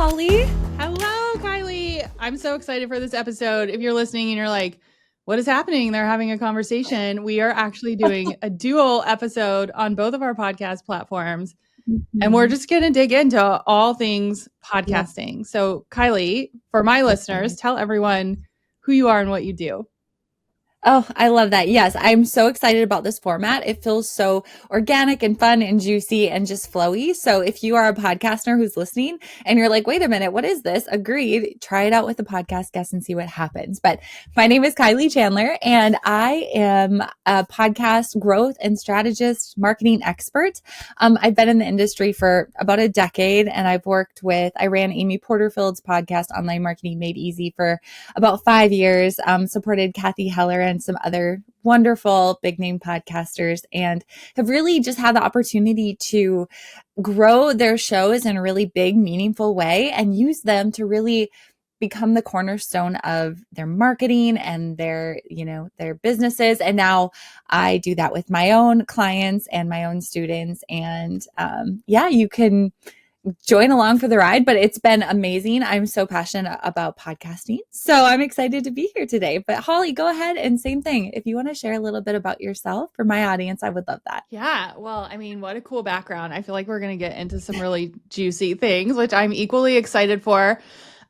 Holly. Hello, Kylee. I'm so excited for this episode. If you're listening and you're like, what is happening? They're having a conversation. We are actually doing a dual episode on both of our podcast platforms. And we're just going to dig into all things podcasting. Yeah. So, Kylee, for my listeners, tell everyone who you are and what you do. Oh, I love that. Yes, I'm so excited about this format. It feels so organic and fun and juicy and just flowy. So if you are a podcaster who's listening and you're like, wait a minute, what is this? Agreed. Try it out with a podcast guest and see what happens. But my name is Kylee Chandler, and I am a podcast growth and strategist marketing expert. I've been in the industry for about a decade, and I ran Amy Porterfield's podcast, Online Marketing Made Easy, for about 5 years, supported Kathy Heller and some other wonderful big name podcasters, and have really just had the opportunity to grow their shows in a really big, meaningful way and use them to really become the cornerstone of their marketing and their businesses. And now I do that with my own clients and my own students. And you can join along for the ride, but it's been amazing. I'm so passionate about podcasting, so I'm excited to be here today. But Holly, go ahead and same thing. If you want to share a little bit about yourself for my audience, I would love that. Yeah. Well, I mean, what a cool background. I feel like we're going to get into some really juicy things, which I'm equally excited for.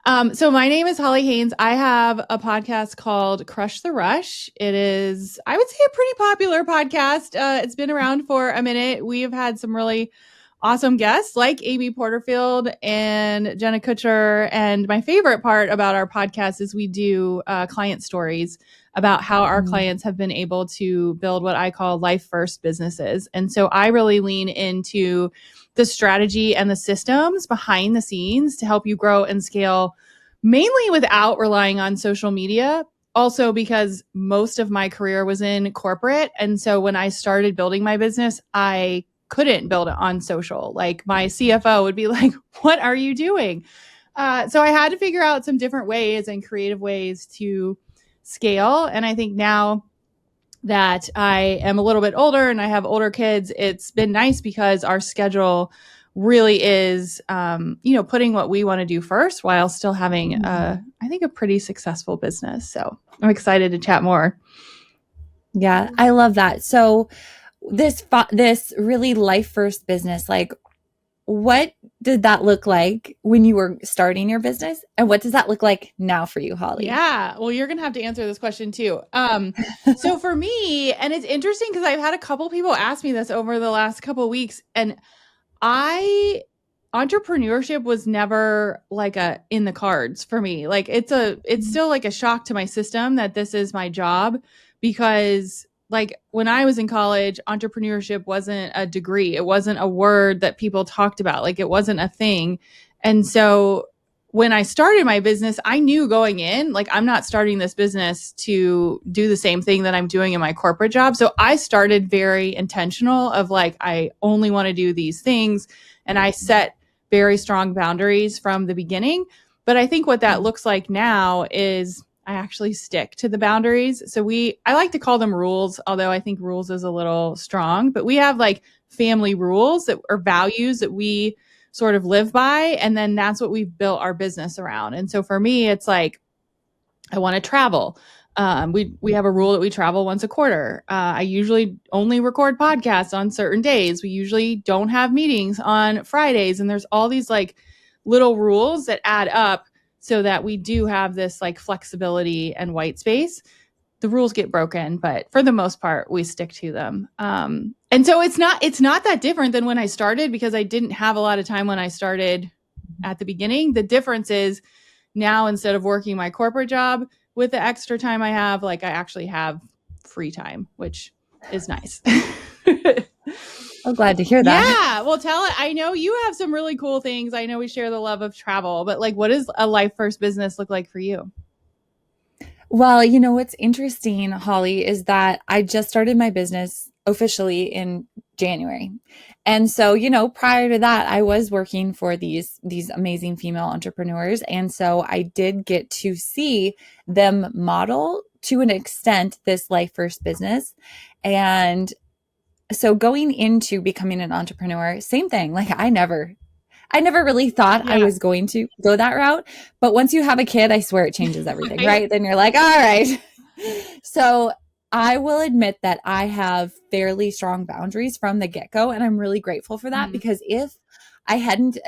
So my name is Holly Haynes. I have a podcast called Crush the Rush. It is, I would say, a pretty popular podcast. It's been around for a minute. We have had some really awesome guests like Amy Porterfield and Jenna Kutcher. And my favorite part about our podcast is we do client stories about how our clients have been able to build what I call life first businesses. And so I really lean into the strategy and the systems behind the scenes to help you grow and scale, mainly without relying on social media. Also, because most of my career was in corporate. And so when I started building my business, I couldn't build it on social. Like my CFO would be like, what are you doing? So I had to figure out some different ways and creative ways to scale. And I think now that I am a little bit older and I have older kids, it's been nice because our schedule really is, putting what we want to do first while still having, I think, a pretty successful business. So I'm excited to chat more. Yeah, I love that. So this really life first business, like, what did that look like when you were starting your business? And what does that look like now for you, Holly? Yeah, well, you're going to have to answer this question too. So for me, and it's interesting because I've had a couple people ask me this over the last couple of weeks, and entrepreneurship was never like in the cards for me. Like it's still like a shock to my system that this is my job, because like when I was in college, entrepreneurship wasn't a degree. It wasn't a word that people talked about. Like it wasn't a thing. And so when I started my business, I knew going in, like, I'm not starting this business to do the same thing that I'm doing in my corporate job. So I started very intentional of like, I only want to do these things. And I set very strong boundaries from the beginning. But I think what that looks like now is I actually stick to the boundaries. So I like to call them rules, although I think rules is a little strong, but we have like family rules that are values that we sort of live by. And then that's what we've built our business around. And so for me, it's like, I want to travel. We have a rule that we travel once a quarter. I usually only record podcasts on certain days. We usually don't have meetings on Fridays. And there's all these like little rules that add up so that we do have this like flexibility and white space. The rules get broken, but for the most part, we stick to them. And so it's not that different than when I started, because I didn't have a lot of time when I started at the beginning. The difference is now, instead of working my corporate job with the extra time I have, like I actually have free time, which is nice. I'm glad to hear that. Yeah. Well, tell it. I know you have some really cool things. I know we share the love of travel, but like, what does a life first business look like for you? Well, what's interesting, Holly, is that I just started my business officially in January. And so, prior to that, I was working for these amazing female entrepreneurs. And so I did get to see them model to an extent this life first business. And so going into becoming an entrepreneur, same thing. Like I never I never really thought I Yeah. was going to go that route. But once you have a kid, I swear it changes everything, right? Then you're like, all right. So I will admit that I have fairly strong boundaries from the get-go, and I'm really grateful for that, Mhm. because if I hadn't,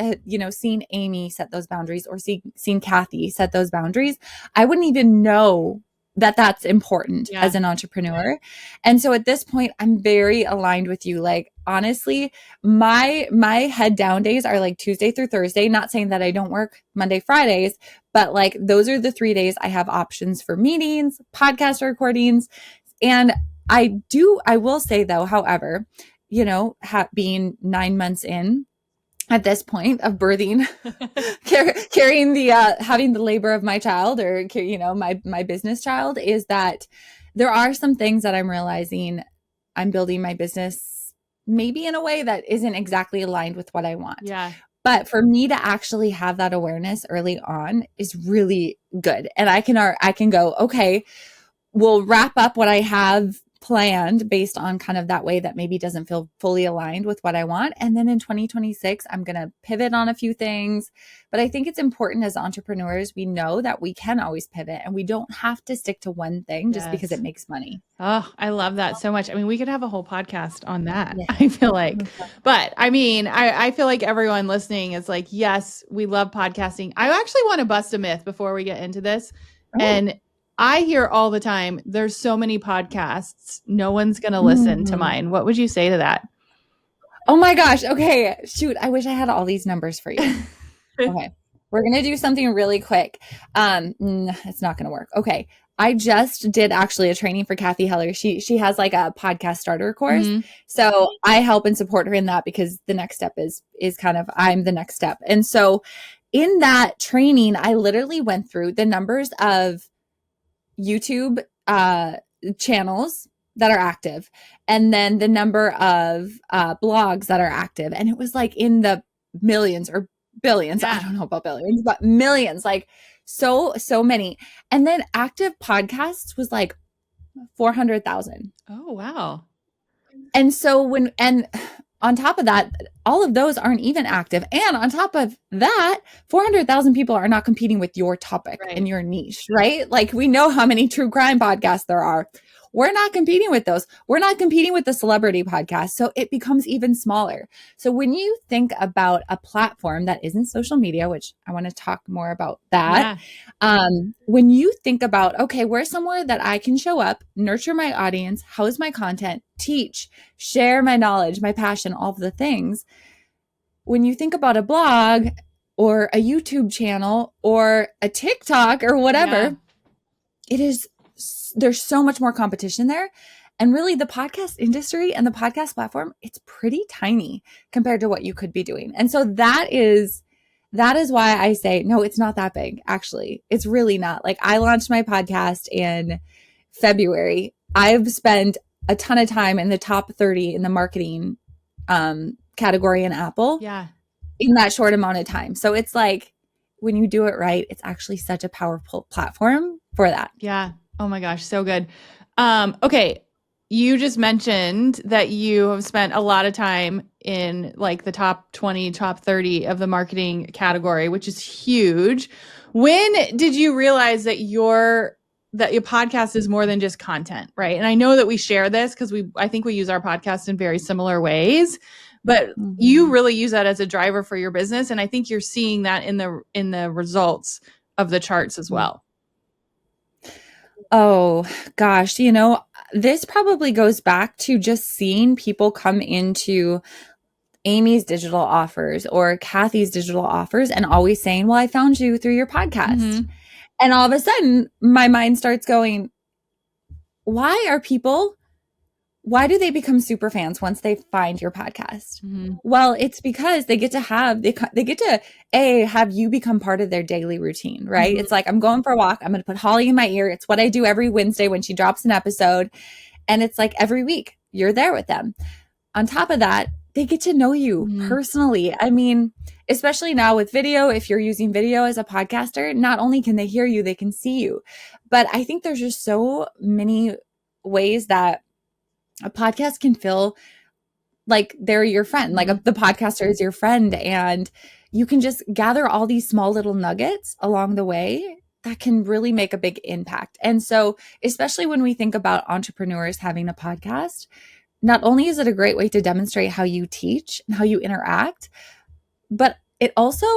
seen Amy set those boundaries, or seen Kathy set those boundaries, I wouldn't even know that that's important Yeah. as an entrepreneur. And so at this point, I'm very aligned with you. Like, honestly, my head down days are like Tuesday through Thursday. Not saying that I don't work Monday, Fridays, but like those are the 3 days I have options for meetings, podcast recordings. And I will say though, however, being 9 months in at this point of birthing, carrying the having the labor of my child, or my business child, is that there are some things that I'm realizing I'm building my business maybe in a way that isn't exactly aligned with what I want. Yeah. But for me to actually have that awareness early on is really good. And I can go, okay, we'll wrap up what I have planned based on kind of that way that maybe doesn't feel fully aligned with what I want. And then in 2026, I'm going to pivot on a few things. But I think it's important as entrepreneurs, we know that we can always pivot, and we don't have to stick to one thing just because it makes money. Oh, I love that so much. I mean, we could have a whole podcast on that, Yeah. I feel like. But I mean, I feel like everyone listening is like, yes, we love podcasting. I actually want to bust a myth before we get into this. Oh. And I hear all the time, there's so many podcasts, no one's going to listen to mine. What would you say to that? Oh my gosh. Okay. Shoot. I wish I had all these numbers for you. Okay. We're going to do something really quick. It's not going to work. Okay. I just did actually a training for Kathy Heller. She has like a podcast starter course. Mhm. So I help and support her in that, because the next step is kind of, I'm the next step. And so in that training, I literally went through the numbers of YouTube channels that are active, and then the number of blogs that are active. And it was like in the millions or billions. Yeah. I don't know about billions, but millions, like so many. And then active podcasts was like 400,000. Oh, wow. And so and on top of that, all of those aren't even active. And on top of that, 400,000 people are not competing with your topic and your niche, right? Like, we know how many true crime podcasts there are. We're not competing with those. We're not competing with the celebrity podcast. So it becomes even smaller. So when you think about a platform that isn't social media, which I want to talk more about that. Yeah. When you think about, okay, where's somewhere that I can show up, nurture my audience, house my content, teach, share my knowledge, my passion, all of the things. When you think about a blog or a YouTube channel or a TikTok or whatever, there's so much more competition there. And really, the podcast industry and the podcast platform, it's pretty tiny compared to what you could be doing. And so that is why I say, no, it's not that big. Actually, it's really not. Like, I launched my podcast in February. I've spent a ton of time in the top 30 in the marketing category in Apple in that short amount of time. So it's like, when you do it right, it's actually such a powerful platform for that. Yeah. Oh my gosh, so good. Okay. You just mentioned that you have spent a lot of time in like the top 20, top 30 of the marketing category, which is huge. When did you realize that your podcast is more than just content, right? And I know that we share this because I think we use our podcast in very similar ways, but you really use that as a driver for your business. And I think you're seeing that in the results of the charts as well. Oh gosh, this probably goes back to just seeing people come into Amy's digital offers or Kathy's digital offers and always saying, well, I found you through your podcast. Mm-hmm. And all of a sudden my mind starts going, why do they become super fans once they find your podcast? Mm-hmm. Well, it's because they get to have you become part of their daily routine, right? Mm-hmm. It's like, I'm going for a walk. I'm going to put Holly in my ear. It's what I do every Wednesday when she drops an episode. And it's like every week you're there with them. On top of that, they get to know you personally. I mean, especially now with video, if you're using video as a podcaster, not only can they hear you, they can see you. But I think there's just so many ways that a podcast can fill like they're your friend, like the podcaster is your friend, and you can just gather all these small little nuggets along the way that can really make a big impact. And so, especially when we think about entrepreneurs having a podcast, not only is it a great way to demonstrate how you teach and how you interact, but it also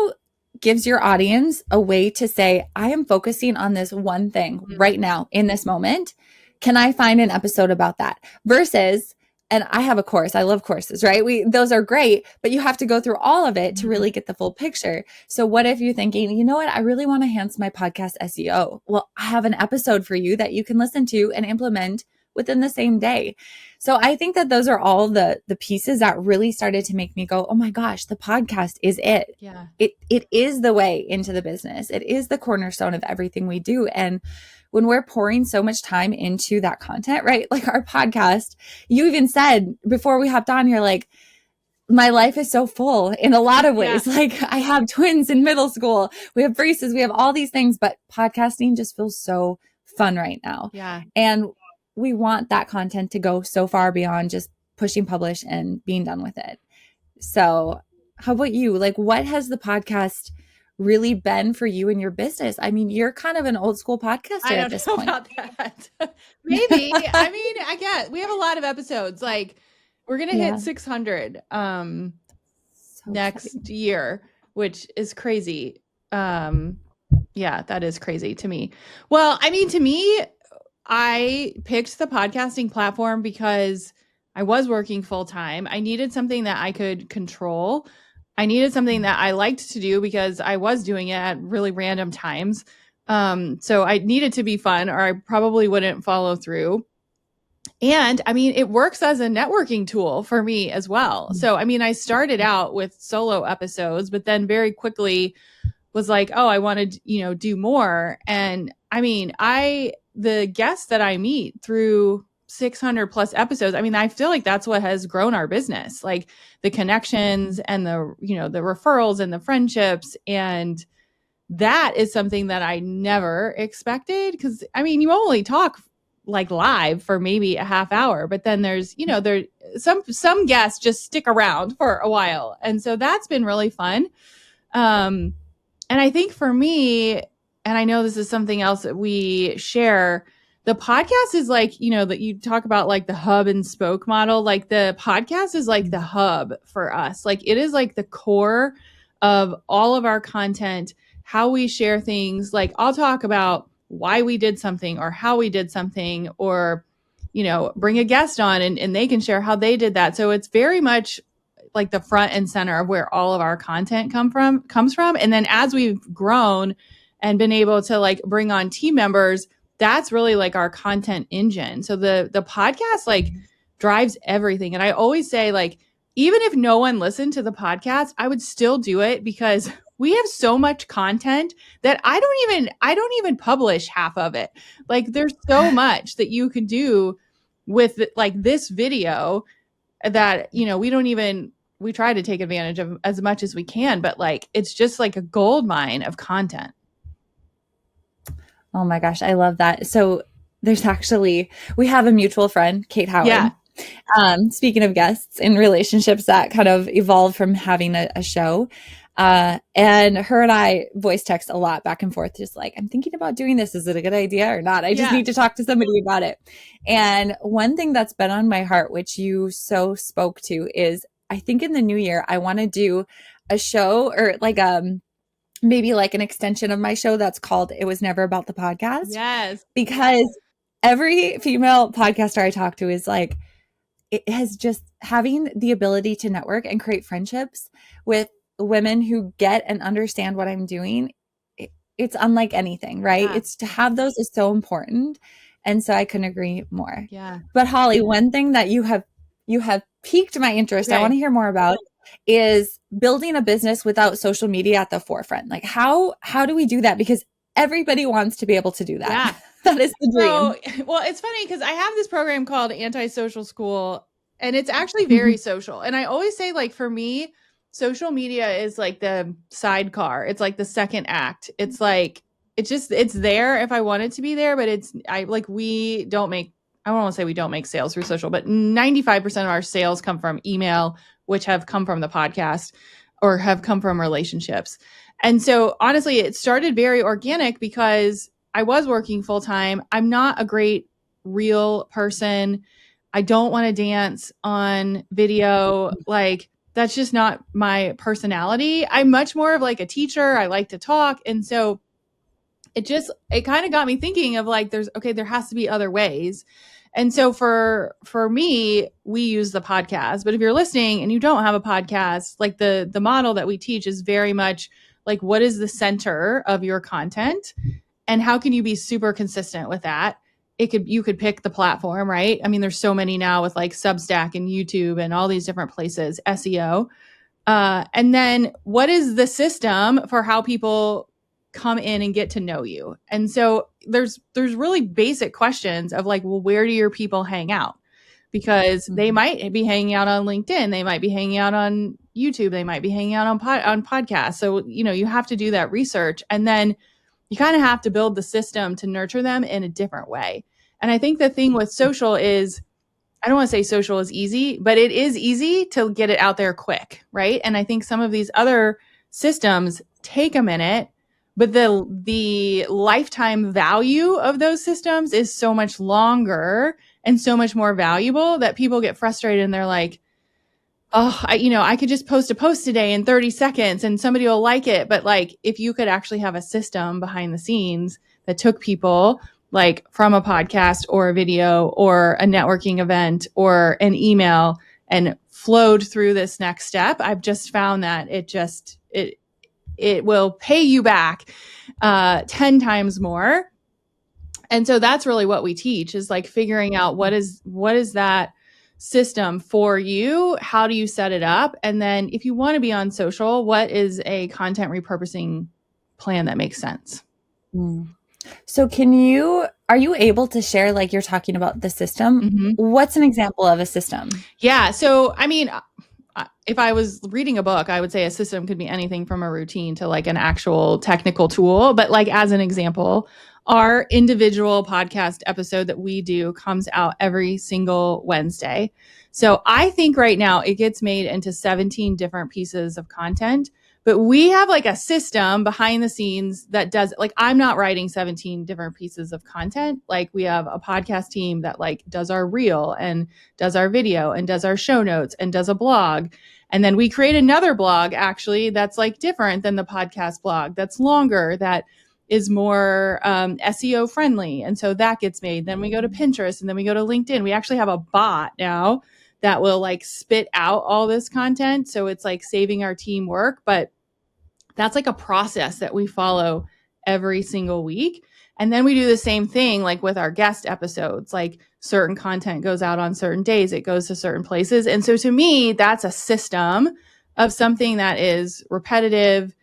gives your audience a way to say, I am focusing on this one thing right now in this moment. Can I find an episode about that? Versus, and I have a course. I love courses, right? Those are great, but you have to go through all of it to really get the full picture. So what if you're thinking, you know what? I really want to enhance my podcast SEO. Well, I have an episode for you that you can listen to and implement within the same day. So I think that those are all the pieces that really started to make me go, oh my gosh, the podcast is it. Yeah. It is the way into the business. It is the cornerstone of everything we do. And when we're pouring so much time into that content, right? Like our podcast, you even said before we hopped on, you're like, my life is so full in a lot of ways. Yeah. Like I have twins in middle school. We have braces. We have all these things, but podcasting just feels so fun right now. Yeah. And we want that content to go so far beyond just pushing publish and being done with it. So how about you? Like, what has the podcast really been for you in your business? I mean, you're kind of an old school podcaster at this point. I don't know about that. Maybe. I mean, I guess we have a lot of episodes. Like we're going to hit 600 next year, which is crazy. Yeah, that is crazy to me. Well, I mean, to me, I picked the podcasting platform because I was working full time. I needed something that I could control. I needed something that I liked to do because I was doing it at really random times. So I needed to be fun or I probably wouldn't follow through. And I mean, it works as a networking tool for me as well. So, I mean, I started out with solo episodes, but then very quickly was like, oh, I want to, do more. And I mean, the guests that I meet through 600 plus episodes, I mean, I feel like that's what has grown our business, like the connections and the referrals and the friendships. And that is something that I never expected. Cause I mean, you only talk like live for maybe a half hour, but then there's, there some guests just stick around for a while. And so that's been really fun. And I think for me, and I know this is something else that we share, the podcast is like, that you talk about like the hub and spoke model, like the podcast is like the hub for us. Like it is like the core of all of our content, how we share things. Like I'll talk about why we did something or how we did something, or, bring a guest on and they can share how they did that. So it's very much like the front and center of where all of our content comes from. And then as we've grown and been able to like bring on team members, that's really like our content engine. So the podcast like drives everything. And I always say, like, even if no one listened to the podcast, I would still do it because we have so much content that I don't even publish half of it. Like there's so much that you can do with like this video that, we try to take advantage of as much as we can, but like, it's just like a gold mine of content. Oh my gosh. I love that. So we have a mutual friend, Kate Howard. Yeah. Speaking of guests in relationships that kind of evolved from having a show. And her and I voice text a lot back and forth, just like, I'm thinking about doing this. Is it a good idea or not? I just need to talk to somebody about it. And one thing that's been on my heart, which you so spoke to, is I think in the new year, I want to do a show or like, maybe like an extension of my show that's called It Was Never About the Podcast. Yes. Because every female podcaster I talk to is like, it has just having the ability to network and create friendships with women who get and understand what I'm doing. It's unlike anything, right? Yeah. It's to have those is so important. And so I couldn't agree more. Yeah. But Holly, one thing that you have piqued my interest, I want to hear more about, is building a business without social media at the forefront. Like how do we do that? Because everybody wants to be able to do that. Yeah. That is the dream. So, well, it's funny because I have this program called Anti-Social School, and it's actually very social. And I always say, like, for me, social media is like the sidecar. It's like the second act. It's like, it's there if I want it to be there, but we don't make I won't say we don't make sales through social, but 95% of our sales come from email, which have come from the podcast or have come from relationships. And so honestly, it started very organic because I was working full time. I'm not a great real person. I don't want to dance on video. Like, that's just not my personality. I'm much more of like a teacher. I like to talk. And so it kind of got me thinking of like, there has to be other ways. And so for me, we use the podcast, but if you're listening and you don't have a podcast, like the model that we teach is very much like, what is the center of your content and how can you be super consistent with that? You could pick the platform, right? I mean, there's so many now with like Substack and YouTube and all these different places, SEO. And then what is the system for how people come in and get to know you? And so there's really basic questions of like, well, where do your people hang out? Because they might be hanging out on LinkedIn, they might be hanging out on YouTube, they might be hanging out on podcasts. So, you have to do that research, and then you kind of have to build the system to nurture them in a different way. And I think the thing with social is, I don't want to say social is easy, but it is easy to get it out there quick, right? And I think some of these other systems take a minute, but the lifetime value of those systems is so much longer and so much more valuable that people get frustrated and they're like, oh, I could just post a post today in 30 seconds and somebody will like it. But like, if you could actually have a system behind the scenes that took people like from a podcast or a video or a networking event or an email and flowed through this next step, I've just found that it will pay you back 10 times more. And so that's really what we teach, is like figuring out what is that system for you? How do you set it up? And then if you want to be on social, what is a content repurposing plan that makes sense? So are you able to share, like you're talking about the system? Mm-hmm. What's an example of a system? Yeah. So, I mean, if I was reading a book, I would say a system could be anything from a routine to like an actual technical tool. But like, as an example, our individual podcast episode that we do comes out every single Wednesday. So I think right now it gets made into 17 different pieces of content, but we have like a system behind the scenes that does, like, I'm not writing 17 different pieces of content. Like, we have a podcast team that like does our reel and does our video and does our show notes and does a blog. And then we create another blog actually that's like different than the podcast blog, that's longer, that is more SEO friendly. And so that gets made. Then we go to Pinterest and then we go to LinkedIn. We actually have a bot now that will like spit out all this content. So it's like saving our team work, but that's like a process that we follow every single week. And then we do the same thing like with our guest episodes, like certain content goes out on certain days, it goes to certain places. And so to me, that's a system of something that is repetitive.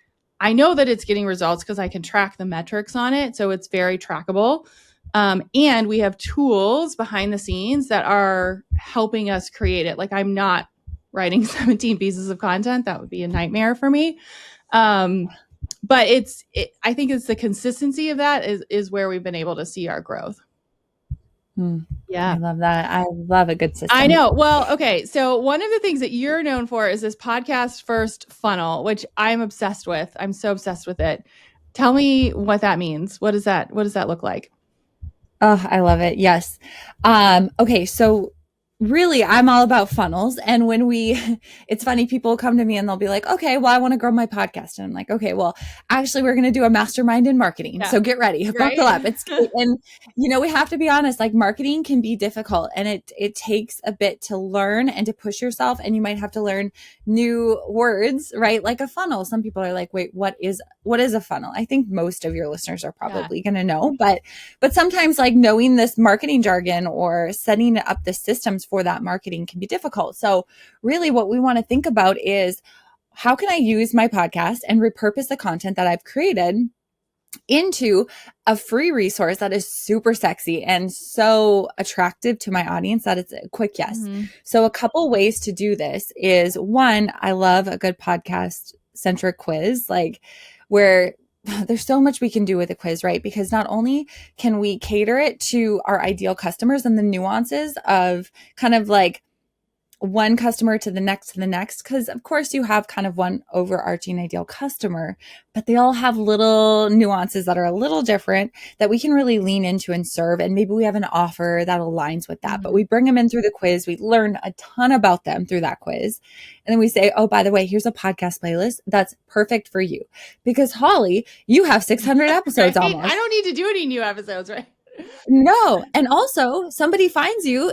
I know that it's getting results because I can track the metrics on it. So it's very trackable. And we have tools behind the scenes that are helping us create it. Like, I'm not writing 17 pieces of content. That would be a nightmare for me. But I think it's the consistency of that is where we've been able to see our growth. Yeah. I love that. I love a good system. I know. Well, okay. So one of the things that you're known for is this podcast first funnel, which I'm obsessed with. I'm so obsessed with it. Tell me what that means. What does that look like? Oh, I love it. Yes. Okay. So really, I'm all about funnels. And it's funny, people come to me and they'll be like, okay, well, I want to grow my podcast. And I'm like, okay, well, actually, we're going to do a mastermind in marketing. Yeah. So get ready, buckle up. And we have to be honest, like, marketing can be difficult and it takes a bit to learn and to push yourself. And you might have to learn new words, right? Like a funnel. Some people are like, wait, what is a funnel? I think most of your listeners are probably going to know, but sometimes like knowing this marketing jargon or setting up the systems for that marketing can be difficult. So really what we want to think about is, how can I use my podcast and repurpose the content that I've created into a free resource that is super sexy and so attractive to my audience that it's a quick yes. Mm-hmm. So a couple ways to do this is, one, I love a good podcast centric quiz, like where there's so much we can do with a quiz, right? Because not only can we cater it to our ideal customers and the nuances of kind of like one customer to the next, because of course you have kind of one overarching ideal customer, but they all have little nuances that are a little different that we can really lean into and serve. And maybe we have an offer that aligns with that, but we bring them in through the quiz. We learn a ton about them through that quiz. And then we say, oh, by the way, here's a podcast playlist that's perfect for you. Because Holly, you have 600 episodes right? almost. I don't need to do any new episodes, right? No. And also somebody finds you.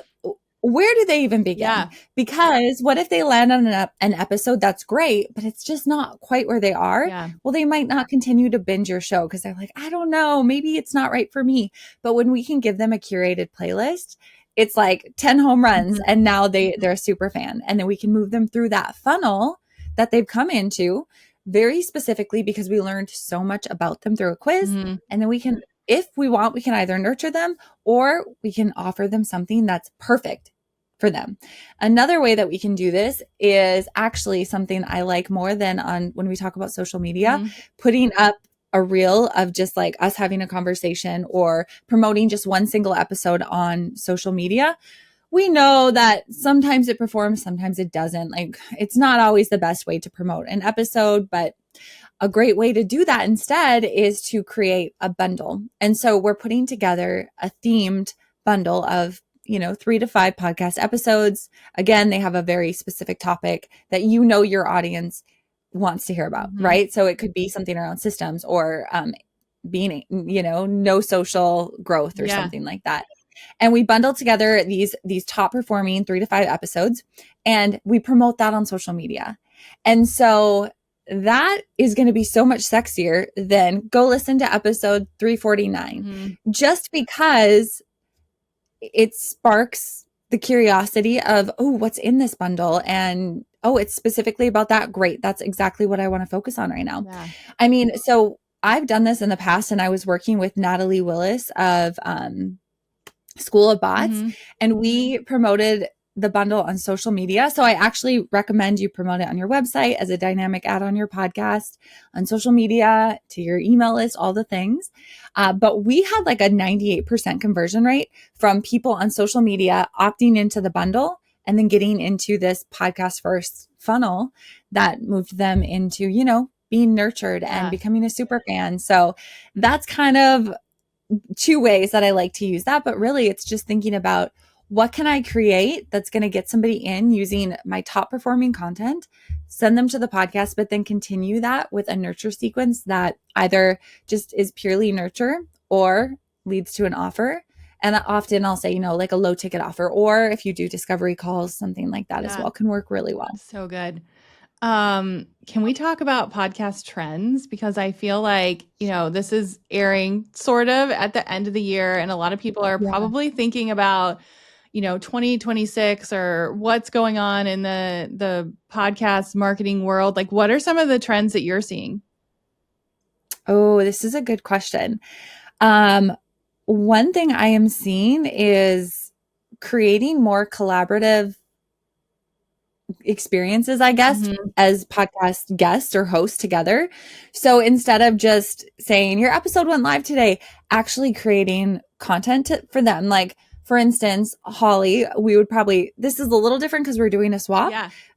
Where do they even begin? Yeah. Because what if they land on an episode that's great, but it's just not quite where they are? Yeah. Well, they might not continue to binge your show because they're like, I don't know, maybe it's not right for me. But when we can give them a curated playlist, it's like 10 home runs and now they're a super fan. And then we can move them through that funnel that they've come into very specifically because we learned so much about them through a quiz. And then we can, if we want, we can either nurture them or we can offer them something that's perfect for them. Another way that we can do this is actually something I like more than on when we talk about social media, putting up a reel of just like us having a conversation or promoting just one single episode on social media. We know that sometimes it performs, sometimes it doesn't. Like it's not always the best way to promote an episode, but a great way to do that instead is to create a bundle. And so we're putting together a themed bundle of 3 to 5 podcast episodes. Again, they have a very specific topic that your audience wants to hear about, right? So it could be something around systems or being, no social growth or something like that. And we bundle together these top performing 3 to 5 episodes and we promote that on social media. And so that is going to be so much sexier than go listen to episode 349 just because it sparks the curiosity of, oh, what's in this bundle? And, oh, it's specifically about that. Great. That's exactly what I want to focus on right now. Yeah. I mean, so I've done this in the past and I was working with Natalie Willis of School of Bots and we promoted the bundle on social media. So I actually recommend you promote it on your website as a dynamic ad on your podcast, on social media, to your email list, all the things. But we had like a 98% conversion rate from people on social media opting into the bundle and then getting into this podcast first funnel that moved them into, being nurtured and becoming a super fan. So that's kind of 2 ways that I like to use that. But really it's just thinking about, what can I create that's going to get somebody in using my top performing content, send them to the podcast, but then continue that with a nurture sequence that either just is purely nurture or leads to an offer. And often I'll say, like a low ticket offer, or if you do discovery calls, something like that as well can work really well. So good. Can we talk about podcast trends? Because I feel like, this is airing sort of at the end of the year and a lot of people are probably thinking about 2026 or what's going on in the podcast marketing world. Like, what are some of the trends that you're seeing? Oh, this is a good question. One thing I am seeing is creating more collaborative experiences, I guess, as podcast guests or hosts together. So instead of just saying your episode went live today, actually creating content for them. Like, for instance, Holly, we would probably, this is a little different because we're doing a swap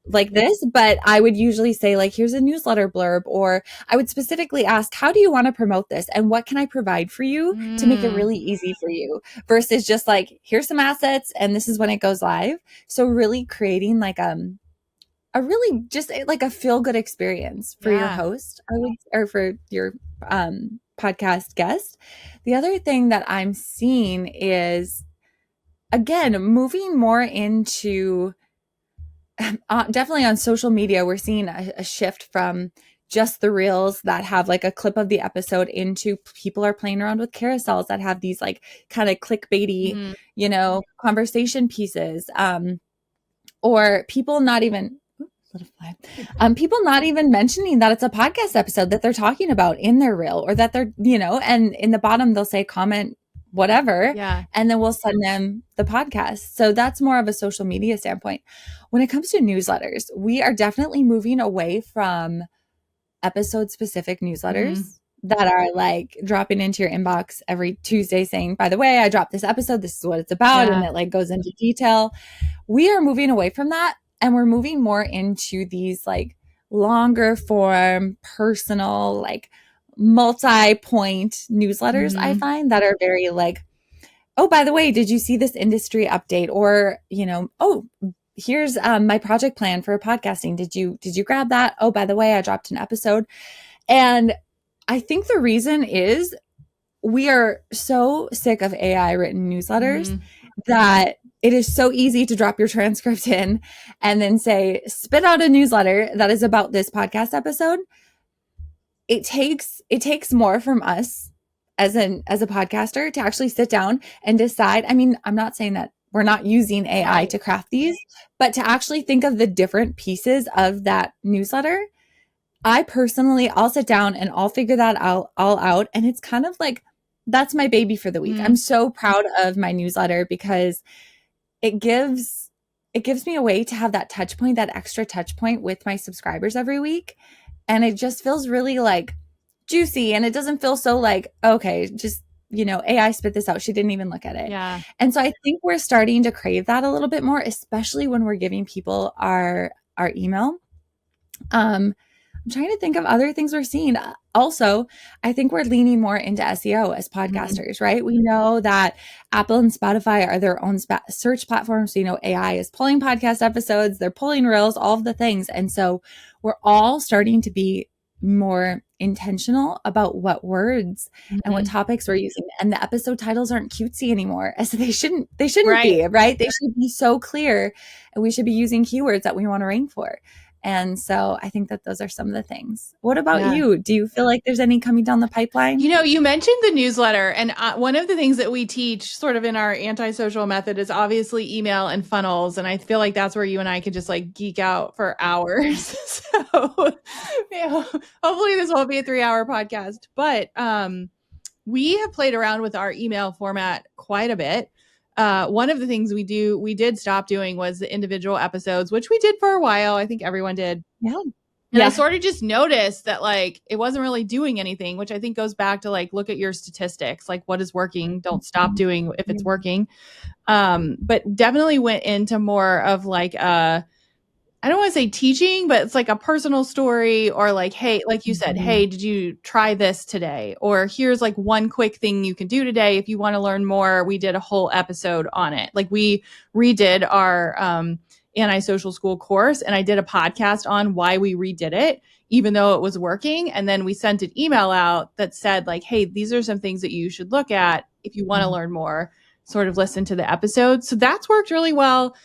like this, but I would usually say like, here's a newsletter blurb, or I would specifically ask, how do you want to promote this? And what can I provide for you to make it really easy for you versus just like, here's some assets and this is when it goes live. So really creating like, a really just like a feel good experience for your host, or for your, podcast guest. The other thing that I'm seeing is, again, moving more into definitely on social media, we're seeing a shift from just the reels that have like a clip of the episode into people are playing around with carousels that have these like kind of clickbaity, conversation pieces, or people not even people not even mentioning that it's a podcast episode that they're talking about in their reel, or that they're, and in the bottom they'll say comment whatever. And then we'll send them the podcast. So that's more of a social media standpoint. When it comes to newsletters, we are definitely moving away from episode specific newsletters that are like dropping into your inbox every Tuesday saying, by the way, I dropped this episode. This is what it's about. And it like goes into detail. We are moving away from that. And we're moving more into these like longer form, personal, like multi-point newsletters, I find that are very like, oh, by the way, did you see this industry update? Or, you know, oh, here's my project plan for podcasting. Did you grab that? Oh, by the way, I dropped an episode. And I think the reason is we are so sick of AI written newsletters that it is so easy to drop your transcript in and then say, spit out a newsletter that is about this podcast episode. It takes more from us as a podcaster to actually sit down and decide. I mean, I'm not saying that we're not using AI to craft these, but to actually think of the different pieces of that newsletter. I personally, I'll sit down and I'll figure that all out. And it's kind of like, that's my baby for the week. I'm so proud of my newsletter because it gives me a way to have that touch point, that extra touch point with my subscribers every week. And it just feels really like juicy. And it doesn't feel so like, okay, just, you know, AI spit this out. She didn't even look at it. Yeah. And so I think we're starting to crave that a little bit more, especially when we're giving people our email. I'm trying to think of other things we're seeing. Also, I think we're leaning more into SEO as podcasters, right? We know that Apple and Spotify are their own search platforms. So, you know, AI is pulling podcast episodes, they're pulling reels, all of the things. And so we're all starting to be more intentional about what words and what topics we're using. And the episode titles aren't cutesy anymore, as they shouldn't be, right? They should be so clear, and we should be using keywords that we want to rank for. And so I think that those are some of the things. What about you? Do you feel like there's any coming down the pipeline? You know, you mentioned the newsletter, and one of the things that we teach sort of in our antisocial method is obviously email and funnels. And I feel like that's where you and I could just like geek out for hours. So you know, hopefully this won't be a 3-hour podcast, but we have played around with our email format quite a bit. One of the things we did stop doing was the individual episodes, which we did for a while. I think everyone did. Yeah. And I sort of just noticed that like it wasn't really doing anything, which I think goes back to like, look at your statistics, like what is working, don't stop doing if it's working. But definitely went into more of like I don't want to say teaching, but it's like a personal story, or like, hey, like you said, hey, did you try this today? Or here's like one quick thing you can do today. If you want to learn more, we did a whole episode on it. Like we redid our anti-social school course, and I did a podcast on why we redid it, even though it was working. And then we sent an email out that said like, hey, these are some things that you should look at if you want to learn more, sort of listen to the episode. So that's worked really well.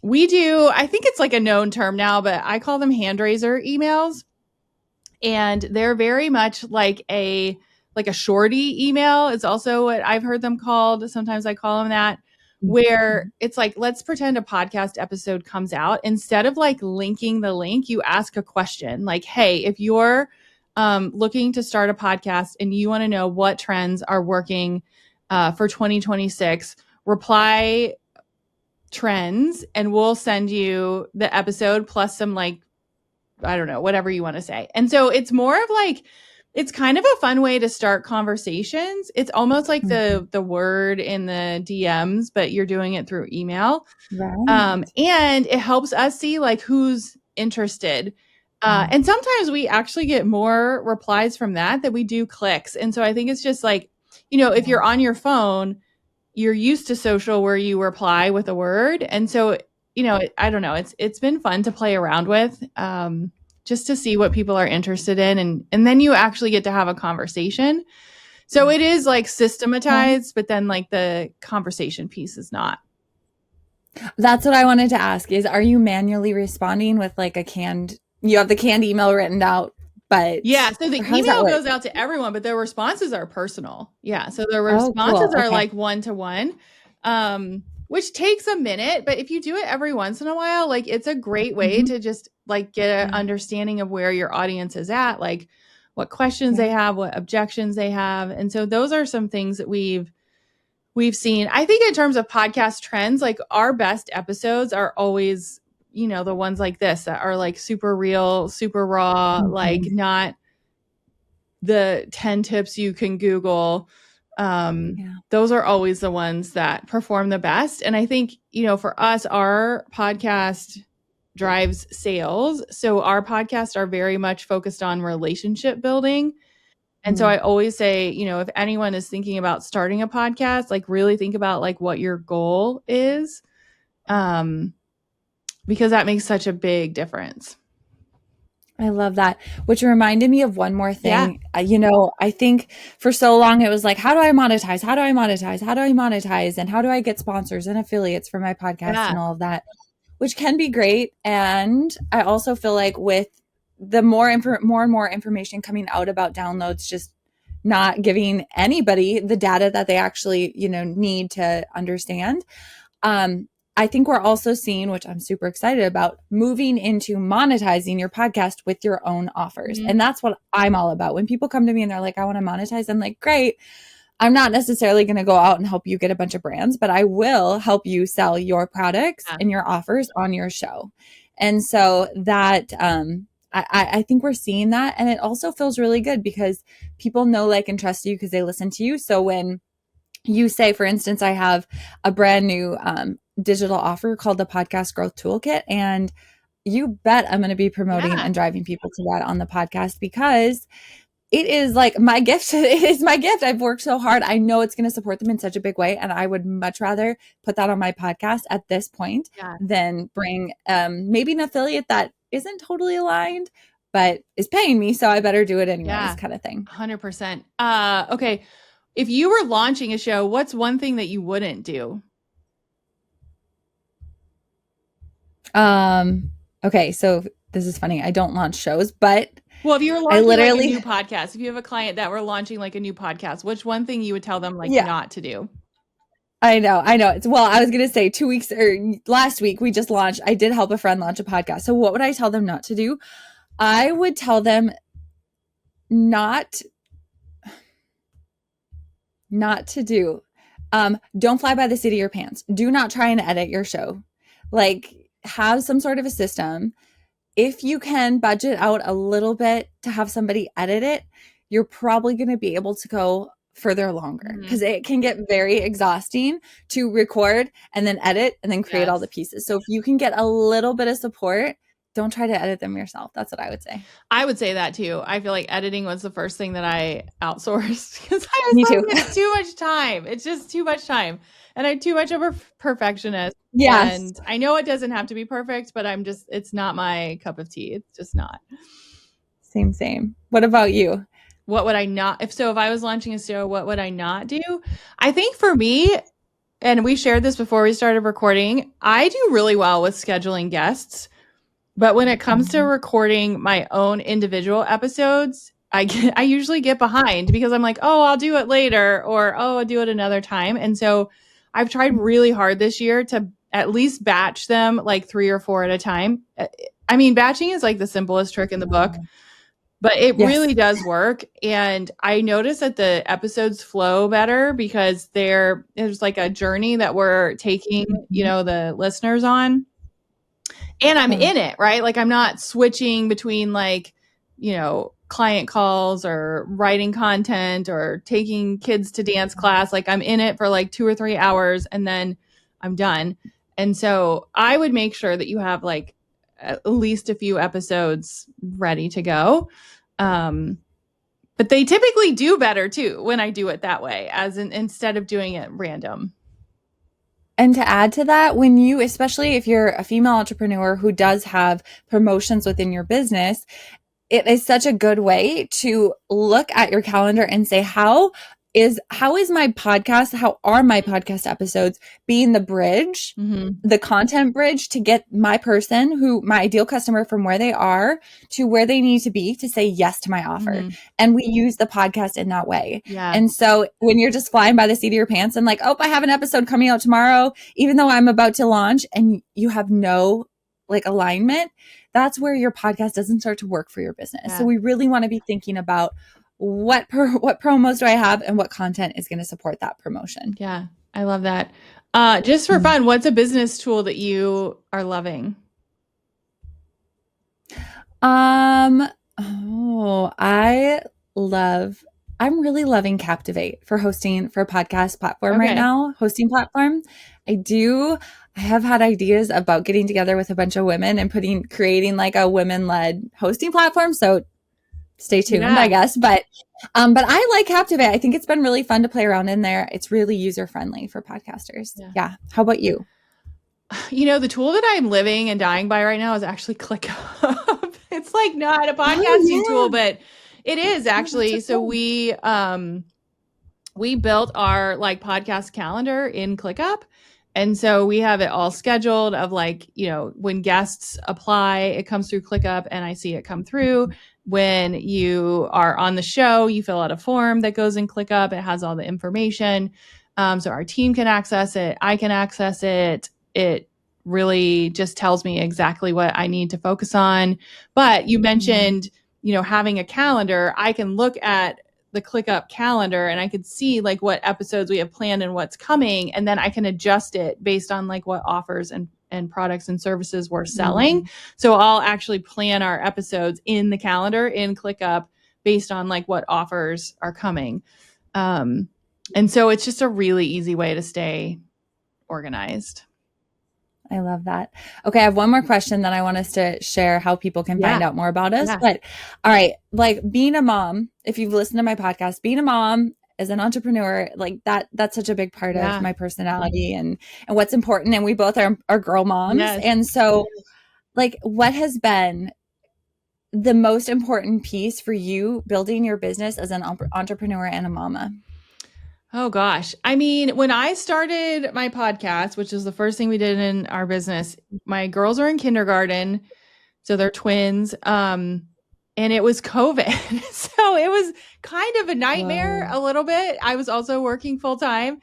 We do, I think it's like a known term now, but I call them hand raiser emails. And they're very much like a shorty email. It's also what I've heard them called. Sometimes I call them that, where it's like, let's pretend a podcast episode comes out. Instead of like linking the link, you ask a question like, hey, if you're looking to start a podcast and you want to know what trends are working for 2026, reply trends and we'll send you the episode plus some like, I don't know, whatever you want to say. And so it's more of like, it's kind of a fun way to start conversations. It's almost like the word in the DMs, but you're doing it through email. Right. And it helps us see like who's interested. And sometimes we actually get more replies from that we do clicks. And so I think it's just like, you know, if you're on your phone, you're used to social where you reply with a word. And so, you know, I don't know, it's been fun to play around with, just to see what people are interested in. And then you actually get to have a conversation. So it is like systematized, but then like the conversation piece is not. That's what I wanted to ask is, are you manually responding with like you have the canned email written out? But yeah, so the email goes out to everyone, but their responses are personal. Yeah, so the responses are like one-to-one, which takes a minute. But if you do it every once in a while, like it's a great way to just like get an understanding of where your audience is at, like what questions they have, what objections they have. And so those are some things that we've seen. I think in terms of podcast trends, like our best episodes are always, you know, the ones like this that are like super real, super raw, like not the 10 tips you can Google. Those are always the ones that perform the best. And I think, for us, our podcast drives sales. So our podcasts are very much focused on relationship building. And so I always say, if anyone is thinking about starting a podcast, like really think about like what your goal is, because that makes such a big difference. I love that, which reminded me of one more thing. Yeah. I think for so long it was like, how do I monetize? How do I monetize? How do I monetize? And how do I get sponsors and affiliates for my podcast and all of that, which can be great. And I also feel like with the more and more information coming out about downloads, just not giving anybody the data that they actually, need to understand. I think we're also seeing, which I'm super excited about, moving into monetizing your podcast with your own offers. And that's what I'm all about. When people come to me and they're like, I want to monetize, I'm like, great. I'm not necessarily going to go out and help you get a bunch of brands, but I will help you sell your products and your offers on your show. And so that, I think we're seeing that. And it also feels really good because people know, like, and trust you because they listen to you. So when you say, for instance, I have a brand new digital offer called the Podcast Growth Toolkit, and you bet I'm going to be promoting and driving people to that on the podcast because it is like my gift. It is my gift. I've worked so hard. I know it's going to support them in such a big way. And I would much rather put that on my podcast at this point than bring maybe an affiliate that isn't totally aligned, but is paying me. So I better do it anyways, kind of thing. 100%. Okay. If you were launching a show, what's one thing that you wouldn't do? Okay. So this is funny. I don't launch shows, but well, if you were launching like a new podcast, if you have a client that were launching like a new podcast, which one thing you would tell them like not to do? I know. Well, I was going to say 2 weeks or last week we just launched. I did help a friend launch a podcast. So what would I tell them not to do? I would tell them not to do. Don't fly by the seat of your pants. Do not try and edit your show. Like, have some sort of a system. If you can budget out a little bit to have somebody edit it, you're probably going to be able to go further longer because it can get very exhausting to record and then edit and then create all the pieces. So if you can get a little bit of support, don't try to edit them yourself. That's what I would say. I would say that too. I feel like editing was the first thing that I outsourced because I was like, it's too much time. It's just too much time. And I'm too much of a perfectionist. Yes. And I know it doesn't have to be perfect, but it's not my cup of tea. It's just not. Same. What about you? What would I not, if I was launching a show, what would I not do? I think for me, and we shared this before we started recording, I do really well with scheduling guests. But when it comes to recording my own individual episodes, I usually get behind because I'm like, oh, I'll do it later, or, oh, I'll do it another time. And so I've tried really hard this year to at least batch them like 3 or 4 at a time. I mean, batching is like the simplest trick in the book, but it really does work. And I notice that the episodes flow better because there's like a journey that we're taking, the listeners on. And I'm in it, right? Like I'm not switching between like, client calls or writing content or taking kids to dance class. Like I'm in it for like 2 or 3 hours and then I'm done. And so I would make sure that you have like at least a few episodes ready to go. But they typically do better too when I do it that way, instead of doing it random. And to add to that, especially if you're a female entrepreneur who does have promotions within your business, it is such a good way to look at your calendar and say, how is my podcast, how are my podcast episodes being the bridge, the content bridge to get my ideal customer from where they are to where they need to be to say yes to my offer. And we use the podcast in that way. And so when you're just flying by the seat of your pants and like, oh, I have an episode coming out tomorrow, even though I'm about to launch, and you have no like alignment, that's where your podcast doesn't start to work for your business. So we really want to be thinking about what promos do I have and what content is going to support that promotion. Yeah, I love that. Just for fun, what's a business tool that you are loving? I love, I'm really loving Captivate for hosting for a podcast platform right Okay. now, hosting platform. I have had ideas about getting together with a bunch of women and creating like a women-led hosting platform. So stay tuned, I Yeah. guess. But I like Captivate. I think it's been really fun to play around in there. It's really user friendly for podcasters. Yeah. Yeah. How about you? The tool that I'm living and dying by right now is actually ClickUp. It's like not a Oh podcasting tool, yeah. but it is Oh, that's actually. so So cool. we built our like podcast calendar in ClickUp. And so we have it all scheduled of like, when guests apply, it comes through ClickUp and I see it come through. When you are on the show, you fill out a form that goes in ClickUp. It has all the information. So our team can access it. I can access it. It really just tells me exactly what I need to focus on. But you mentioned, having a calendar. I can look at the ClickUp calendar and I could see like what episodes we have planned and what's coming. And then I can adjust it based on like what offers and products and services we're selling. So I'll actually plan our episodes in the calendar in ClickUp based on like what offers are coming. And so it's just a really easy way to stay organized. I love that. Okay, I have one more question that I want us to share how people can Yeah. find out more about us. Yeah. But all right, like being a mom, if you've listened to my podcast, being a mom as an entrepreneur, like that's such a big part of Yeah. my personality and what's important. And we both are girl moms. Yes. And so like what has been the most important piece for you building your business as an entrepreneur and a mama? Oh gosh. I mean, when I started my podcast, which is the first thing we did in our business, my girls are in kindergarten, so they're twins. And it was COVID. So it was kind of a nightmare Whoa. a little bit. I was also working full time.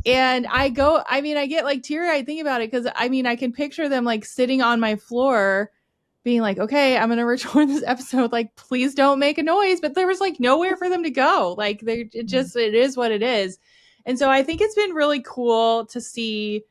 And I get like teary eyed thinking about it because I can picture them like sitting on my floor being like, okay, I'm going to record this episode. Like, please don't make a noise. But there was like nowhere for them to go. Like, it is what it is. And so I think it's been really cool to see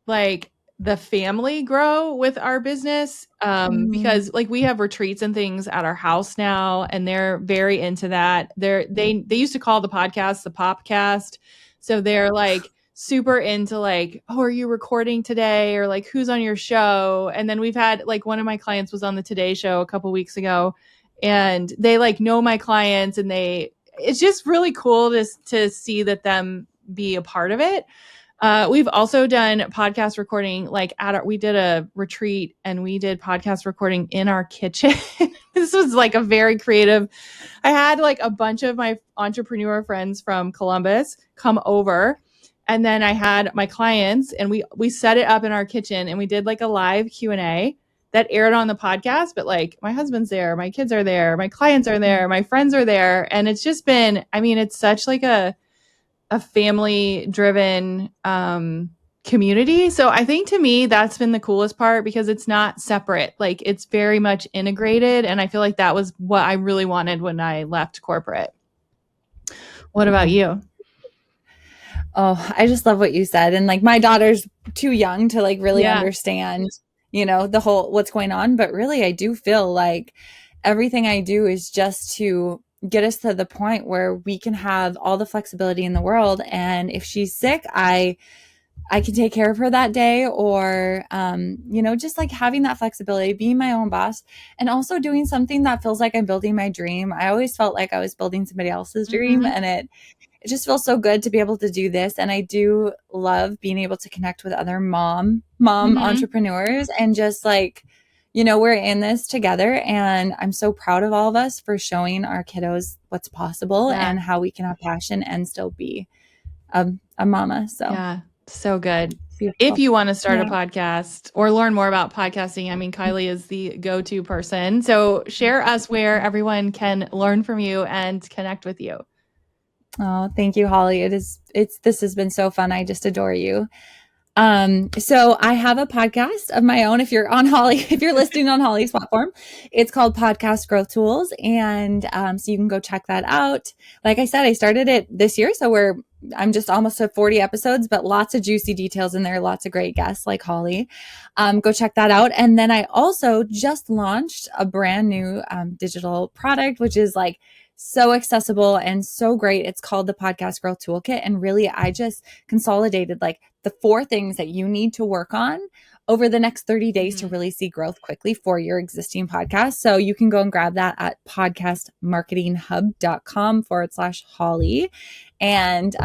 like the family grow with our business because like we have retreats and things at our house now and they're very into that. They used to call the podcast the Popcast. So they're like super into like, oh, are you recording today? Or like, who's on your show? And then we've had like one of my clients was on the Today Show a couple weeks ago and they like know my clients and it's just really cool to see that them be a part of it. We've also done podcast recording, like we did a retreat and we did podcast recording in our kitchen. This was like a very creative. I had like a bunch of my entrepreneur friends from Columbus come over. And then I had my clients and we set it up in our kitchen and we did like a live Q&A that aired on the podcast. But like my husband's there, my kids are there, my clients are there, my friends are there. And it's just been, it's such like a family driven community. So I think to me, that's been the coolest part because it's not separate. Like it's very much integrated. And I feel like that was what I really wanted when I left corporate. What about you? Oh, I just love what you said. And like my daughter's too young to like really understand, the whole what's going on. But really, I do feel like everything I do is just to get us to the point where we can have all the flexibility in the world. And if she's sick, I can take care of her that day or, just like having that flexibility, being my own boss and also doing something that feels like I'm building my dream. I always felt like I was building somebody else's dream and it just feels so good to be able to do this. And I do love being able to connect with other mom entrepreneurs and just like, we're in this together and I'm so proud of all of us for showing our kiddos what's possible and how we can have passion and still be a mama. So yeah, so good. beautiful. If you want to start a podcast or learn more about podcasting, Kylee is the go-to person. So share us where everyone can learn from you and connect with you. Oh, thank you, Holly. This has been so fun. I just adore you. So I have a podcast of my own. If you're listening on Holly's platform, it's called Podcast Growth Tools. And, so you can go check that out. Like I said, I started it this year. So I'm just almost at 40 episodes, but lots of juicy details in there. Lots of great guests like Holly. Go check that out. And then I also just launched a brand new, digital product, which is like so accessible and so great. It's called the Podcast Girl Toolkit. And really, I just consolidated like the 4 things that you need to work on over the next 30 days to really see growth quickly for your existing podcast. So you can go and grab that at podcastmarketinghub.com/Holly. And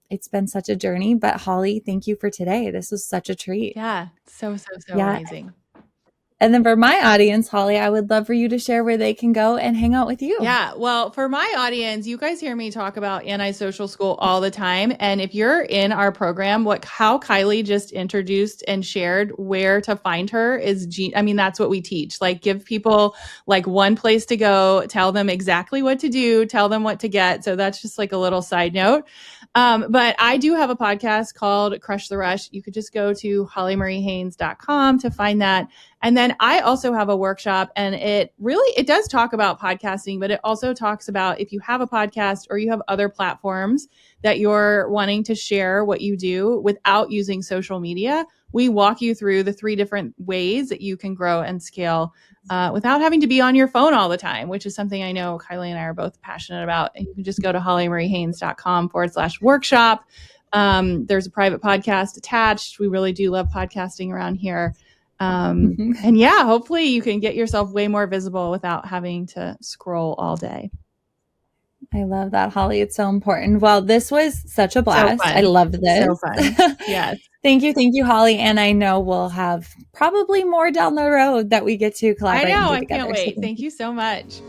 it's been such a journey, but Holly, thank you for today. This was such a treat. Yeah. So amazing. And then for my audience, Holly, I would love for you to share where they can go and hang out with you. Yeah. Well, for my audience, you guys hear me talk about anti-social school all the time. And if you're in our program, how Kylee just introduced and shared where to find her is, that's what we teach. Like, give people like one place to go, tell them exactly what to do, tell them what to get. So that's just like a little side note. But I do have a podcast called Crush the Rush. You could just go to hollymariehaynes.com to find that. And then I also have a workshop, and it does talk about podcasting, but it also talks about if you have a podcast or you have other platforms that you're wanting to share what you do without using social media. We walk you through the 3 different ways that you can grow and scale without having to be on your phone all the time, which is something I know Kylee and I are both passionate about. And you can just go to hollymariehaynes.com/workshop. There's a private podcast attached. We really do love podcasting around here. And yeah, hopefully you can get yourself way more visible without having to scroll all day. I love that, Holly. It's so important. Well, this was such a blast. I love this. So fun. Yes. Thank you, Holly. And I know we'll have probably more down the road that we get to collaborate. I know. And do I can't together. wait. Thank you so much.